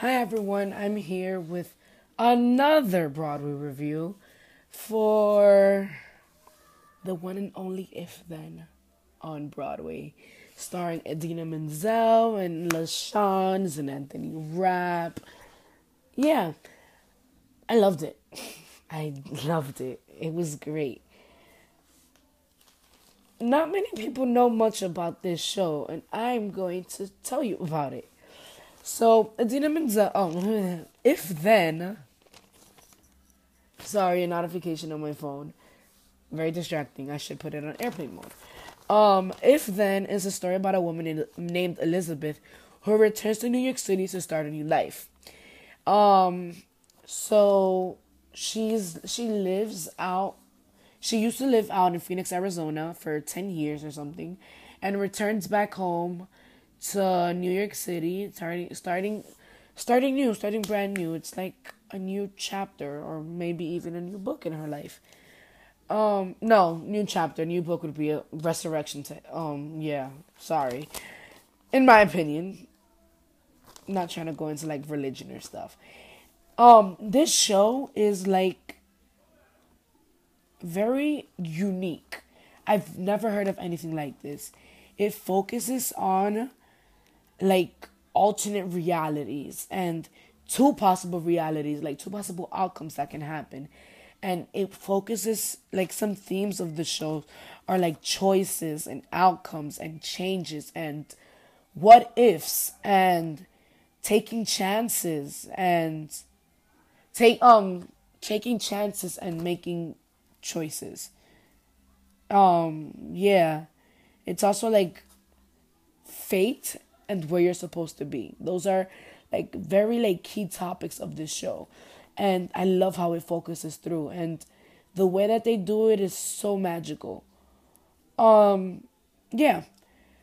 Hi everyone, I'm here with another Broadway review for the one and only If Then on Broadway, starring Idina Menzel and LaShawns and Anthony Rapp. Yeah, I loved it. I loved it. It was great. Not many people know much about this show, and I'm going to tell you about it. So, Idina Menzel, If Then, sorry, a notification on my phone. Very distracting. I should put it on airplane mode. If Then is a story about a woman named Elizabeth who returns to New York City to start a new life. So she lives out. She used to live out in Phoenix, Arizona for 10 years or something, and returns back home to New York City, starting brand new. It's like a new chapter, or maybe even a new book in her life. No, new chapter, new book would be a resurrection. Yeah, sorry. In my opinion, not trying to go into like religion or stuff. This show is like very unique. I've never heard of anything like this. It focuses on like alternate realities and two possible realities, like two possible outcomes that can happen. And it focuses like some themes of the show are like choices and outcomes and changes and what ifs and taking chances and take taking chances and making choices. Yeah. It's also like fate and where you're supposed to be. Those are like very like key topics of this show. And I love how it focuses through, and the way that they do it is so magical. Yeah.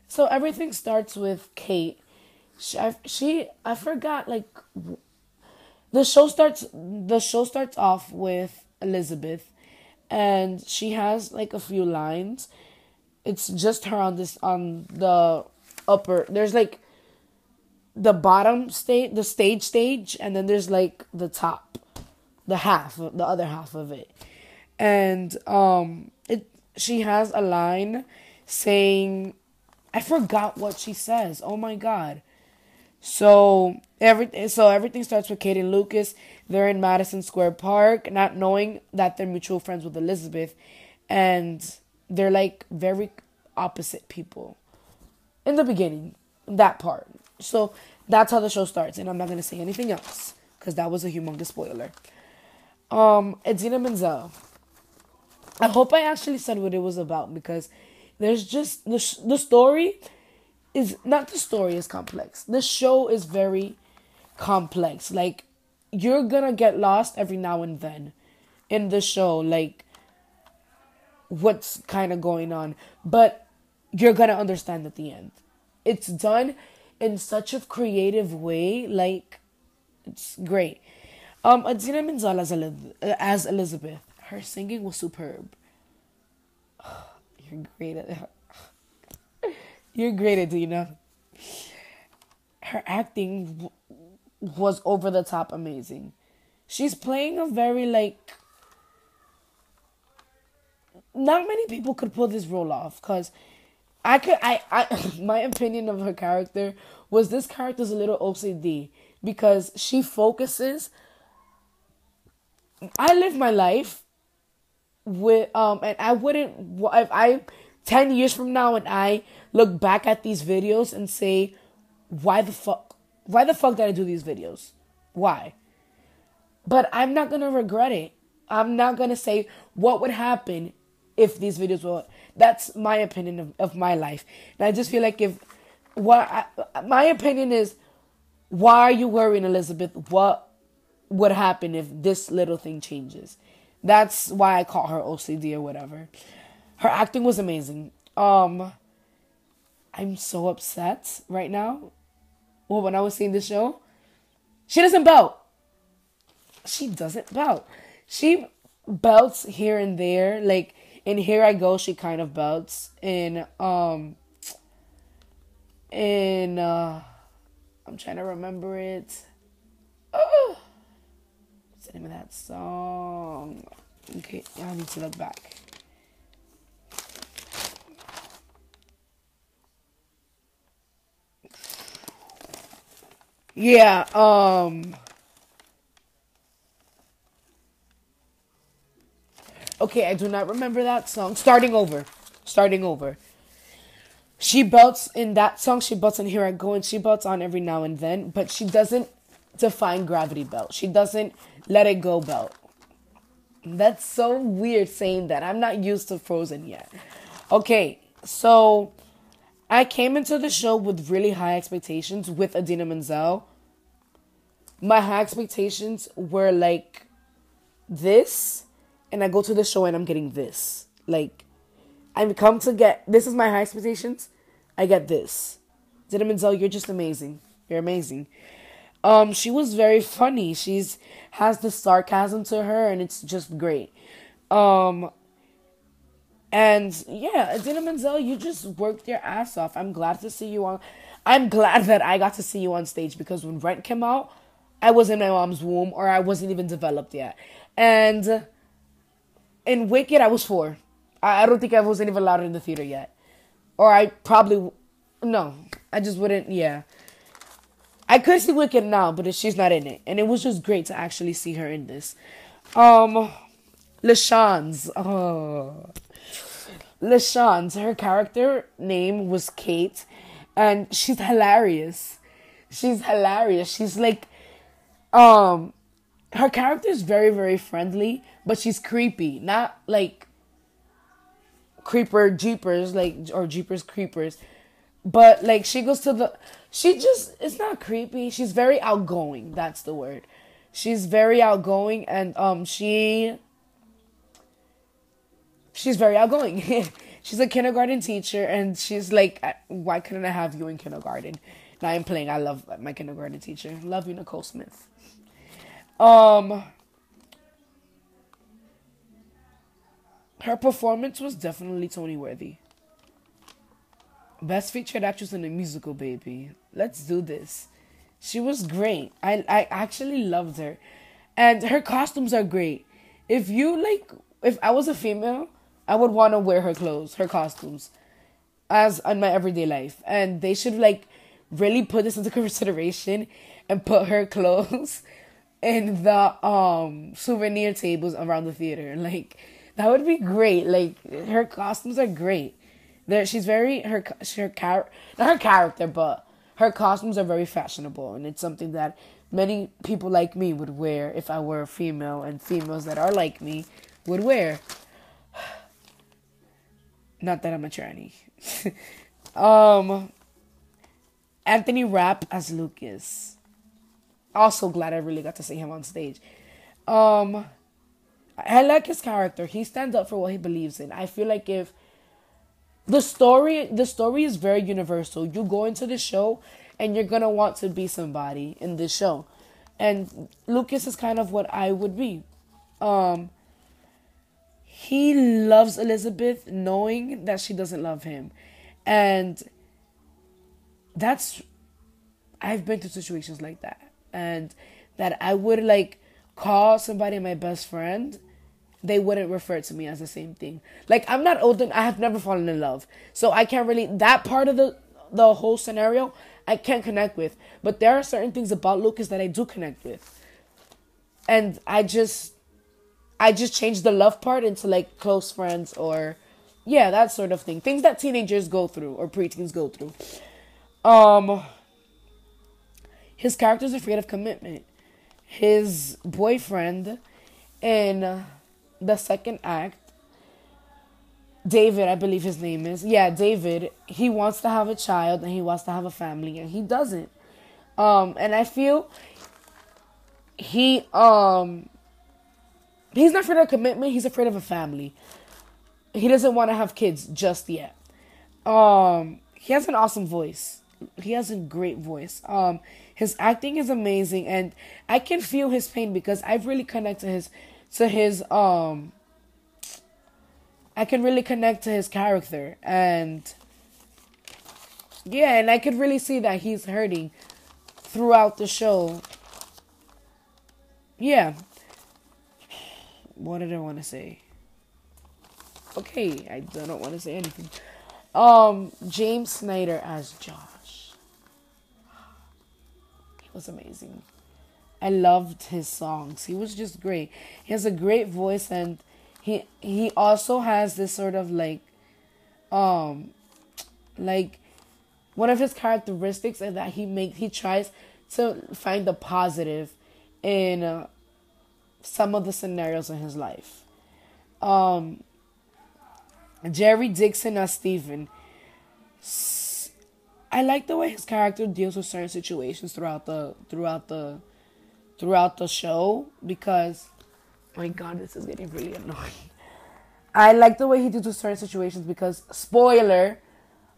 So everything starts with Kate. I forgot like the show starts off with Elizabeth, and she has like a few lines. It's just her on the upper. There's like the bottom stage, the stage, and then there's like the top, the other half of it, and it she has a line saying, I forgot what she says. Oh my god. So everything starts with Kate and Lucas. They're in Madison Square Park, not knowing that they're mutual friends with Elizabeth, and they're like very opposite people in the beginning. That part. So that's how the show starts, and I'm not gonna say anything else because that was a humongous spoiler. Idina Menzel. I hope I actually said what it was about because there's just the story is not the story is complex. The show is very complex. Like you're gonna get lost every now and then in the show, like what's kind of going on, but you're gonna understand at the end. It's done in such a creative way, like it's great. Adina Menzel as Elizabeth, her singing was superb. You're great at you're great, Adina. Her acting was over the top amazing. She's playing a very like not many people could pull this role off because I my opinion of her character was this character's a little OCD because she focuses. I live my life with and I wouldn't if I 10 years from now and I look back at these videos and say why the fuck did I do these videos? Why? But I'm not gonna regret it. I'm not gonna say what would happen if these videos were. That's my opinion of my life, and I just feel like if my opinion is, why are you worrying, Elizabeth? What would happen if this little thing changes? That's why I call her OCD or whatever. Her acting was amazing. I'm so upset right now. Well, when I was seeing this show, she doesn't belt. She doesn't belt. She belts here and there. Like in Here I Go, she kind of belts. In I'm trying to remember it. What's the name of that song? Okay, I need to look back. Yeah, okay, I do not remember that song. Starting over. Starting over. She belts in that song, she belts on Here I Go, and she belts on every now and then, but she doesn't define gravity belt. She doesn't let it go belt. That's so weird saying that. I'm not used to Frozen yet. Okay, so I came into the show with really high expectations with Adina Menzel. My high expectations were like this, and I go to the show and I'm getting this. Like, I've come to get, this is my high expectations. I get this. Adina Menzel, you're just amazing. You're amazing. She was very funny. She's has the sarcasm to her, and it's just great. Um, and yeah, Adina Menzel, you just worked your ass off. I'm glad to see you on. I'm glad that I got to see you on stage because when Rent came out, I was in my mom's womb, or I wasn't even developed yet. And in Wicked, I was 4. I don't think I wasn't even allowed in the theater yet, or I probably no. I just wouldn't. Yeah. I could see Wicked now, but she's not in it. And it was just great to actually see her in this. LaShawne's. Oh. LaShawne's. Her character name was Kate. And she's hilarious. She's hilarious. She's like, her character is very, very friendly, but she's creepy. Not like Creeper Jeepers, like, or Jeepers Creepers. But, like, she goes to the... She just... It's not creepy. She's very outgoing. That's the word. She's very outgoing, and, she's very outgoing. She's a kindergarten teacher, and she's like, why couldn't I have you in kindergarten? Now I'm playing. I love my kindergarten teacher. Love you, Nicole Smith. Her performance was definitely Tony worthy. Best featured actress in a musical, baby. Let's do this. She was great. I actually loved her. And her costumes are great. If I was a female, I would want to wear her clothes, her costumes, as in my everyday life. And they should, like, really put this into consideration and put her clothes in the souvenir tables around the theater. Like, that would be great. Like, her costumes are great. She's very not her character, but her costumes are very fashionable, and it's something that many people like me would wear if I were a female, and females that are like me would wear. Not that I'm a tranny. Anthony Rapp as Lucas. Also glad I really got to see him on stage. I like his character. He stands up for what he believes in. I feel like if the story is very universal. You go into the show and you're gonna want to be somebody in this show. And Lucas is kind of what I would be. He loves Elizabeth knowing that she doesn't love him. And I've been through situations like that. And that I would like call somebody my best friend, they wouldn't refer to me as the same thing. Like, I'm not old, I have never fallen in love. So I can't really, that part of the whole scenario, I can't connect with. But there are certain things about Lucas that I do connect with. And I just changed the love part into, like, close friends or, yeah, that sort of thing. Things that teenagers go through or preteens go through. His character's afraid of commitment. His boyfriend in the second act, David, I believe his name is. Yeah, David, he wants to have a child and he wants to have a family and he doesn't. And I feel he's not afraid of commitment, he's afraid of a family. He doesn't want to have kids just yet. He has an awesome voice. He has a great voice. His acting is amazing and I can feel his pain because I've really connected I can really connect to his character and yeah, and I could really see that he's hurting throughout the show. Yeah. What did I want to say? Okay, I don't want to say anything. James Snyder as Josh. He was amazing. I loved his songs. He was just great. He has a great voice, and he also has this sort of um like one of his characteristics is that he tries to find the positive in some of the scenarios in his life. Jerry Dixon as Steven. I like the way his character deals with certain situations throughout the show, because my god, this is getting really annoying. I like the way he deals with certain situations because, spoiler,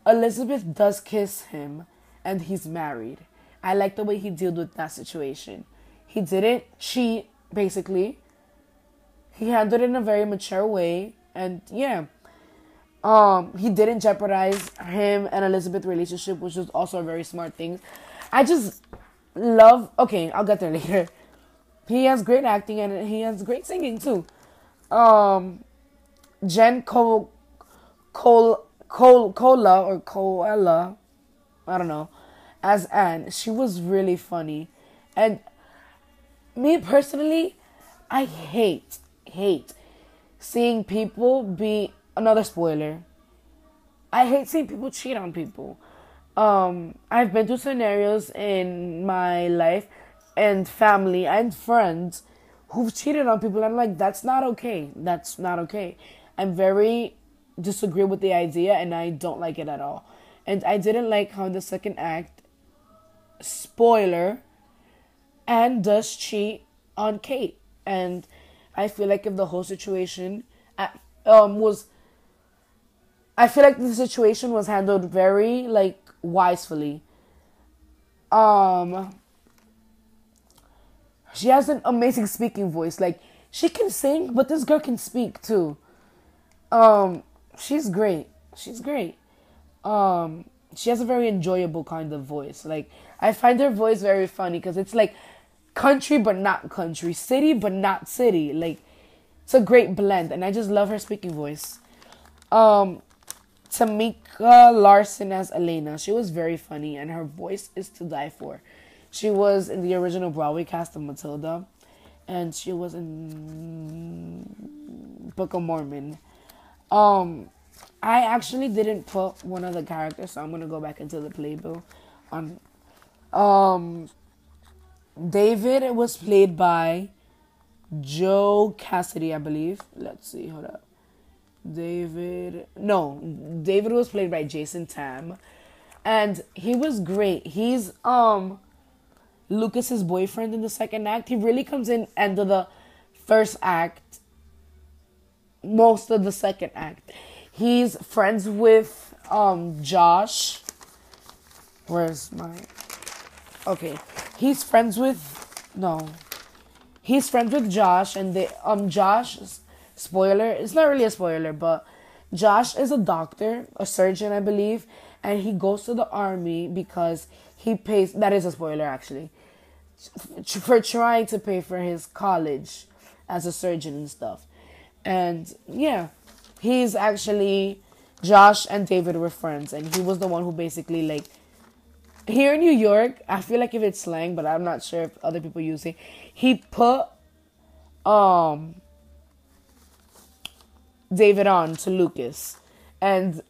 Elizabeth does kiss him and he's married. I like the way he dealt with that situation. He didn't cheat, basically. He handled it in a very mature way, and yeah. He didn't jeopardize him and Elizabeth's relationship, which was also a very smart thing. I just love. Okay, I'll get there later. He has great acting and he has great singing too. Jen Coella, I don't know, as Anne. She was really funny, and me personally, I hate seeing people be. Another spoiler. I hate seeing people cheat on people. I've been through scenarios in my life and family and friends who've cheated on people. I'm like, that's not okay. That's not okay. I'm very disagree with the idea, and I don't like it at all. And I didn't like how in the second act, spoiler, Anne does cheat on Kate. And I feel like if the whole situation was... I feel like the situation was handled very, wisely. She has an amazing speaking voice. Like, she can sing, but this girl can speak, too. She's great. She's great. She has a very enjoyable kind of voice. Like, I find her voice very funny, because it's, country, but not country. City, but not city. Like, it's a great blend, and I just love her speaking voice. Tamika Larson as Elena. She was very funny, and her voice is to die for. She was in the original Broadway cast of Matilda, and she was in Book of Mormon. I actually didn't put one of the characters, so I'm gonna go back into the playbill. David was played by Joe Cassidy, I believe. Let's see, hold up. David was played by Jason Tam, and he was great. He's Lucas's boyfriend in the second act. He really comes in end of the first act, most of the second act. He's friends with Josh. Where's my... Okay, he's friends with Josh, and Josh, spoiler, it's not really a spoiler, but Josh is a doctor, a surgeon, I believe, and he goes to the army because he pays, that is a spoiler actually, for trying to pay for his college as a surgeon and stuff. And yeah, Josh and David were friends, and he was the one who basically, here in New York, I feel like if it's slang, but I'm not sure if other people use it, he put David on to Lucas. And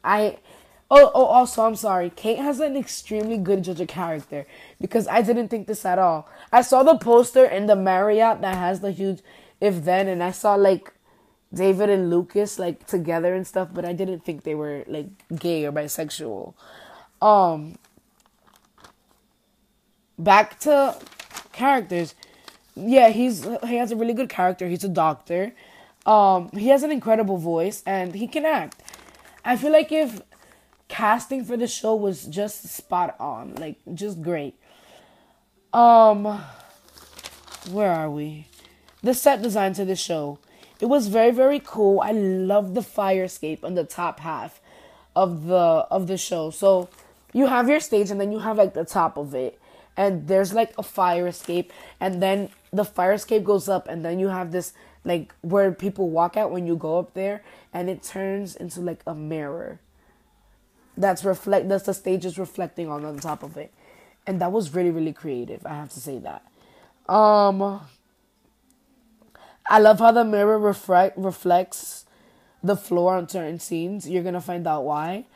also, I'm sorry, Kate has an extremely good judge of character, because I didn't think this at all. I saw the poster in the Marriott that has the huge if then, and I saw David and Lucas together and stuff, but I didn't think they were gay or bisexual. Back to characters. Yeah, he has a really good character. He's a doctor. He has an incredible voice, and he can act. I feel like if casting for the show was just spot on, just great. Where are we? The set design to the show. It was very, very cool. I love the fire escape on the top half of the show. So you have your stage, and then you have the top of it, and there's a fire escape, and then the fire escape goes up, and then you have this like where people walk out when you go up there, and it turns into like a mirror. That's the stage is reflecting on top of it, and that was really really creative. I have to say that. Um, I love how the mirror reflects the floor on certain scenes. You're gonna find out why.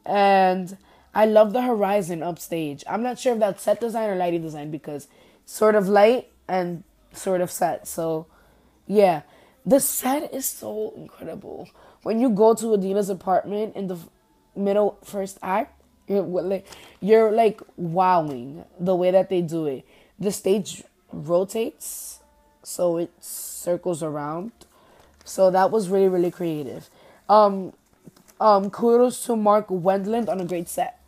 And I love the horizon upstage. I'm not sure if that's set design or lighting design because sort of light and sort of set. So yeah, the set is so incredible. When you go to Adina's apartment in the middle first act, you're like wowing the way that they do it. The stage rotates, so it circles around. So that was really really creative. Um, Kudos to Mark Wendland on a great set.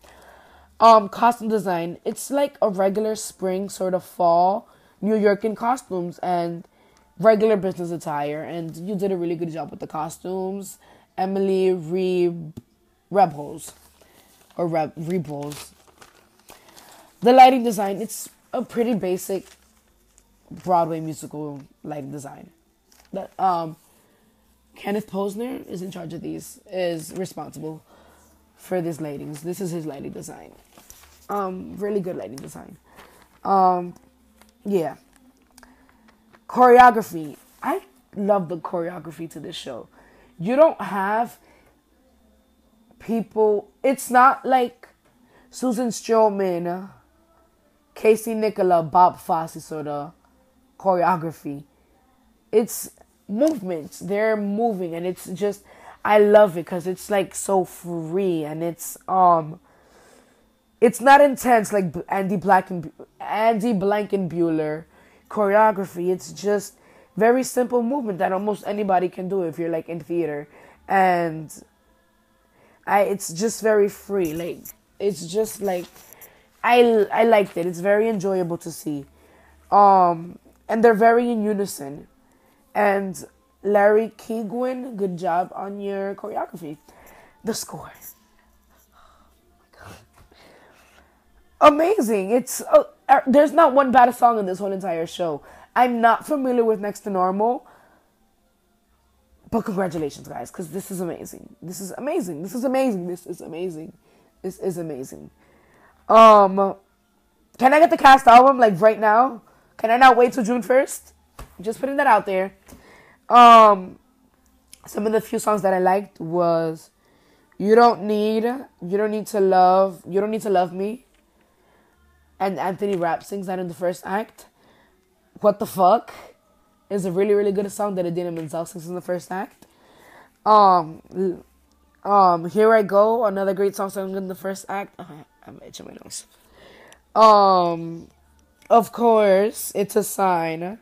Costume design. It's like a regular spring sort of fall New York in costumes and regular business attire, and you did a really good job with the costumes. Emily Rebels or Rebels. The lighting design. It's a pretty basic Broadway musical lighting design. That Kenneth Posner is in charge of these. Is responsible for these lightings. This is his lighting design. Really good lighting design. Yeah. Choreography. I love the choreography to this show. You don't have people. It's not like Susan Stroman, Casey Nicola, Bob Fosse sort of choreography. It's movements. They're moving, and it's just I love it because it's like so free, and it's not intense like Andy Blankenbuehler choreography. It's just very simple movement that almost anybody can do if you're like in theater, and it's just very free. Like it's just like I liked it. It's very enjoyable to see, and they're very in unison. And Larry Keegwin, good job on your choreography. The score. Amazing. There's not one bad song in this whole entire show. I'm not familiar with Next to Normal, but congratulations, guys, because this is amazing. This is amazing. This is amazing. This is amazing. This is amazing. Can I get the cast album like right now? Can I not wait till June 1st? Just putting that out there. Some of the few songs that I liked was You Don't Need to Love Me. And Anthony Rapp sings that in the first act. What the Fuck is a really, really good song that Idina Menzel sings in the first act. Here I Go, another great song sung in the first act. I'm itching my nose. Of course, It's a Sign.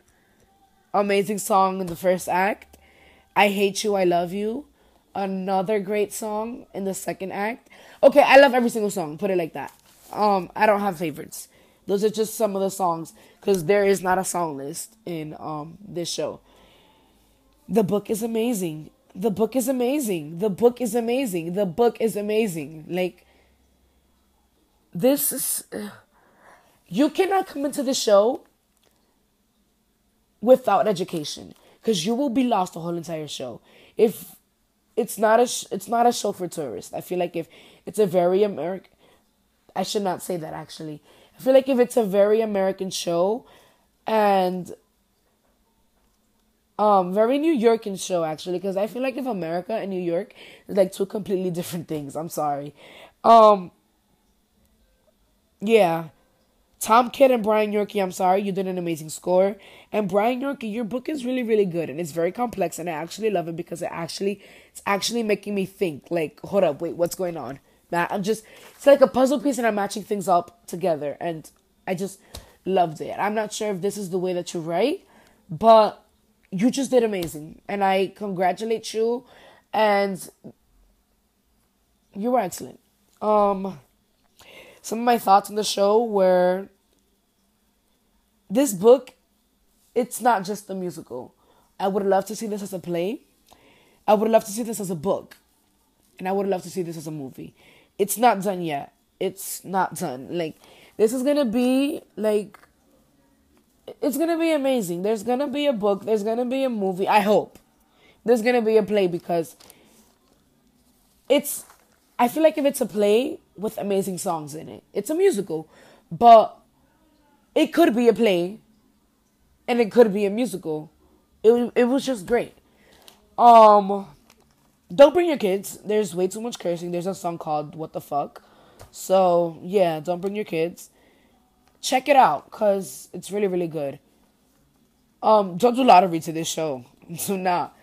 Amazing song in the first act. I Hate You, I Love You. Another great song in the second act. Okay, I love every single song. Put it like that. I don't have favorites. Those are just some of the songs because there is not a song list in this show. The book is amazing. The book is amazing. The book is amazing. The book is amazing. Like this is. You cannot come into the show without education because you will be lost the whole entire show. If it's not a show for tourists. I feel like if it's a very American, I should not say that actually. I feel like if it's a very American show and very New Yorkan show actually, because I feel like if America and New York is like two completely different things. I'm sorry. Yeah. Tom Kidd and Brian Yorkie, I'm sorry, you did an amazing score. And Brian Yorkie, your book is really, really good. And it's very complex. And I actually love it because it's actually making me think. Like, hold up, wait, what's going on? It's like a puzzle piece and I'm matching things up together. And I just loved it. I'm not sure if this is the way that you write, but you just did amazing. And I congratulate you. And you were excellent. Some of my thoughts on the show were, this book, it's not just a musical. I would love to see this as a play. I would love to see this as a book. And I would love to see this as a movie. It's not done yet. It's not done. Like, this is going to be, like, It's gonna be amazing. There's gonna be a book. There's gonna be a movie. I hope there's gonna be a play because it's. I feel like if it's a play with amazing songs in it, it's a musical, but it could be a play, and it could be a musical. It was just great. Um, don't bring your kids. There's way too much cursing. There's a song called "What the Fuck," so yeah, don't bring your kids. Check it out because it's really really good. Don't do lottery to this show. Do not.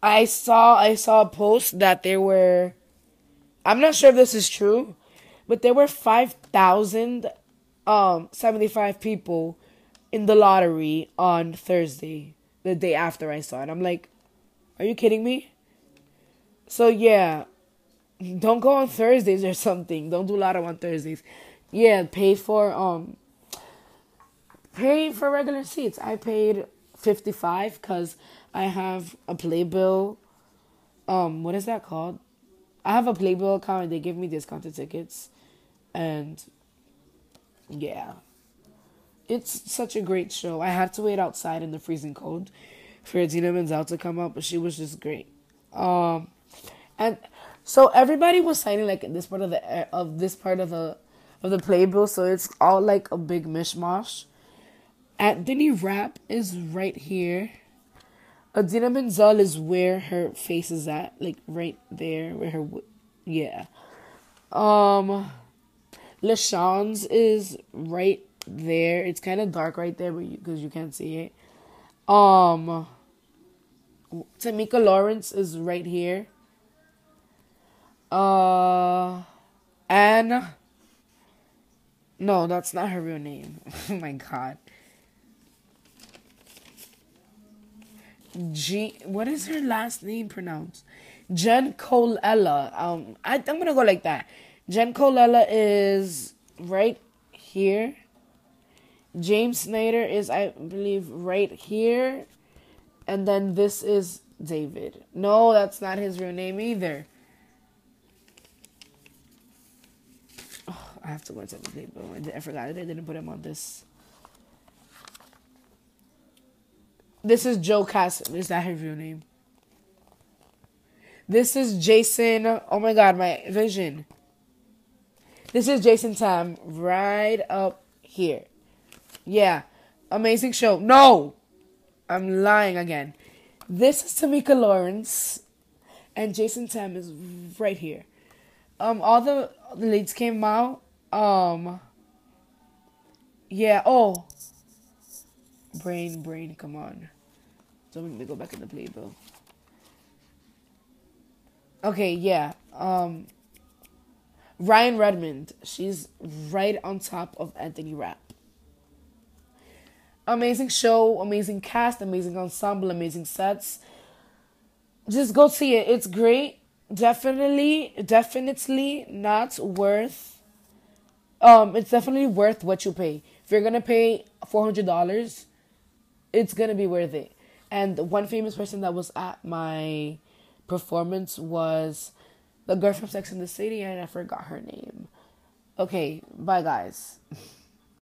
I saw a post that there were. I'm not sure if this is true, but there were 5,075 people in the lottery on Thursday, the day after I saw it. I'm like, are you kidding me? So yeah, don't go on Thursdays or something. Don't do lotto on Thursdays. Yeah, pay for regular seats. I paid 55 because I have a playbill. What is that called? I have a playbill account and they give me discounted tickets. And yeah, it's such a great show. I had to wait outside in the freezing cold for Adina Menzel to come up, but she was just great. And so everybody was signing like in this part of the playbill, so it's all like a big mishmash. Anthony Rapp is right here. Adina Menzel is where her face is at, like right there, where her, yeah. LaShawn's is right there. It's kind of dark right there, because you can't see it. Tamika Lawrence is right here. Anna. No, that's not her real name. Oh my god. What is her last name pronounced? Jen Colella. I'm gonna go like that. Jen Colella is right here. James Snyder is, I believe, right here. And then this is David. No, that's not his real name either. Oh, I have to go into the playbill. I forgot that I didn't put him on this. This is Joe Casson. Is that his real name? This is Jason. Oh my god, my vision. This is Jason Tam right up here. Yeah. Amazing show. No! I'm lying again. This is Tamika Lawrence. And Jason Tam is right here. All the leads came out. Yeah. Oh. Brain, come on. So let me go back in the playbill. Okay, yeah. Ryan Redmond. She's right on top of Anthony Rapp. Amazing show, amazing cast, amazing ensemble, amazing sets. Just go see it. It's great. Definitely not worth. It's definitely worth what you pay. If you're gonna pay $400, it's gonna be worth it. And one famous person that was at my performance was the girl from Sex and the City, and I forgot her name. Okay, bye guys.